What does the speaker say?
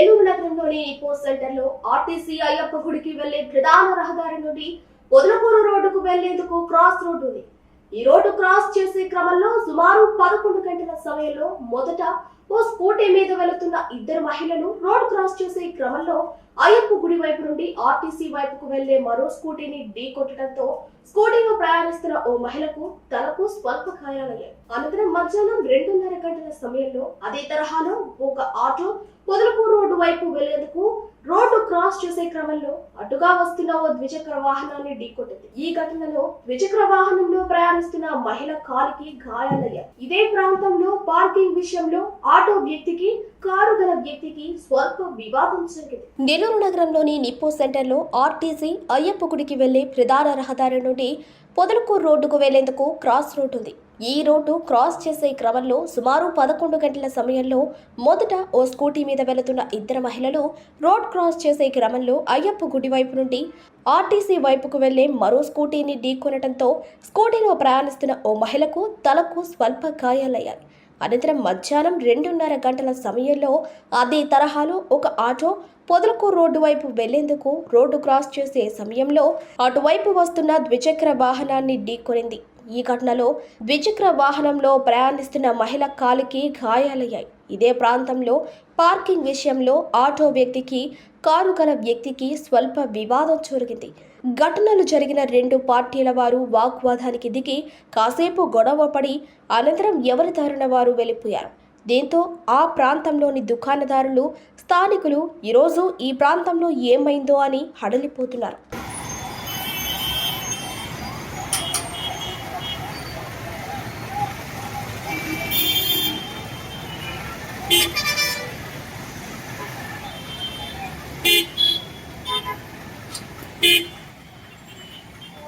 నెల్లూరు నగరంలోని నిపో సెంటర్లో ఆర్టీసీ అయ్యప్ప గుడికి వెళ్లే ప్రధాన రహదారి నుండి పొదలకూరు రోడ్డుకు వెళ్లేందుకు క్రాస్ రోడ్డు ఉంది. ఈ రోడ్డు క్రాస్ చేసే క్రమంలో సుమారు 11 గంటల సమయంలో మొదట ఓ స్కూటీ మీద వెళుతున్న ఇద్దరు మహిళలు రోడ్ క్రాస్ చేసే క్రమంలో అయ్యప్ప గుడి వైపు నుండి ఆర్టీసీ వైపుకు వెళ్లే మరో స్కూటీని ఢీకొట్టడంతో స్కూటీలో ప్రయాణిస్తున్న ఓ మహిళకు తలకు స్వల్ప గాయాలయ్యాయి. అనంతరం మధ్యాహ్నం 2:30 గంటల సమయంలో అదే తరహాలో ఒక ఆటో పొదలకూరు రోడ్డు వైపు వెళ్లేందుకు రోడ్డు క్రాస్ చేసే క్రమంలో అటుగా వస్తున్న ఓ ద్విచక్ర వాహనాన్ని ఢీకొట్టింది. ఈ ఘటనలో ద్విచక్ర వాహనంలో ప్రయాణిస్తున్న మహిళ కాలికి గాయాలయ్యాయి. ఇదే ప్రాంతంలో పార్కింగ్ విషయంలో ఆటో వ్యక్తికి కారు గల వ్యక్తికి స్వల్ప వివాదం జరిగింది. నెల్లూరు నగరంలోని నిపో సెంటర్లో ఆర్టీసీ అయ్యప్ప గుడికి వెళ్లే ప్రధాన రహదారి నుండి పొదలకూరు రోడ్డుకు వెళ్లేందుకు క్రాస్ రోడ్డు ఉంది. ఈ రోడ్డు క్రాస్ చేసే క్రమంలో సుమారు 11 గంటల సమయంలో మొదట ఓ స్కూటీ మీద వెళుతున్న ఇద్దరు మహిళలు రోడ్ క్రాస్ చేసే క్రమంలో అయ్యప్ప గుడి వైపు నుండి ఆర్టీసీ వైపుకు వెళ్లే మరో స్కూటీని ఢీకొనడంతో స్కూటీలో ప్రయాణిస్తున్న ఓ మహిళకు తలకు స్వల్ప గాయాలయ్యాయి. అనంతరం మధ్యాహ్నం 2:30 గంటల సమయంలో అదే తరహాలో ఒక ఆటో పొదలకూరు రోడ్డు వైపు వెళ్లేందుకు రోడ్డు క్రాస్ చేసే సమయంలో అటువైపు వస్తున్న ద్విచక్ర వాహనాన్ని ఢీకొనింది. ఈ ఘటనలో ద్విచక్ర వాహనంలో ప్రయాణిస్తున్న మహిళ కాలికి గాయాలయ్యాయి. ఇదే ప్రాంతంలో పార్కింగ్ విషయంలో ఆటో వ్యక్తికి కారు గల వ్యక్తికి స్వల్ప వివాదం జరిగింది. ఘటనలు జరిగిన రెండు పార్టీల వారు వాగ్వాదానికి దిగి కాసేపు గొడవ పడి అనంతరం ఎవరి దారిన వారు వెళ్లిపోయారు. దీంతో ఆ ప్రాంతంలోని దుకాణదారులు స్థానికులు ఈరోజు ఈ ప్రాంతంలో ఏమైందో అని హడలిపోతున్నారు. Beep.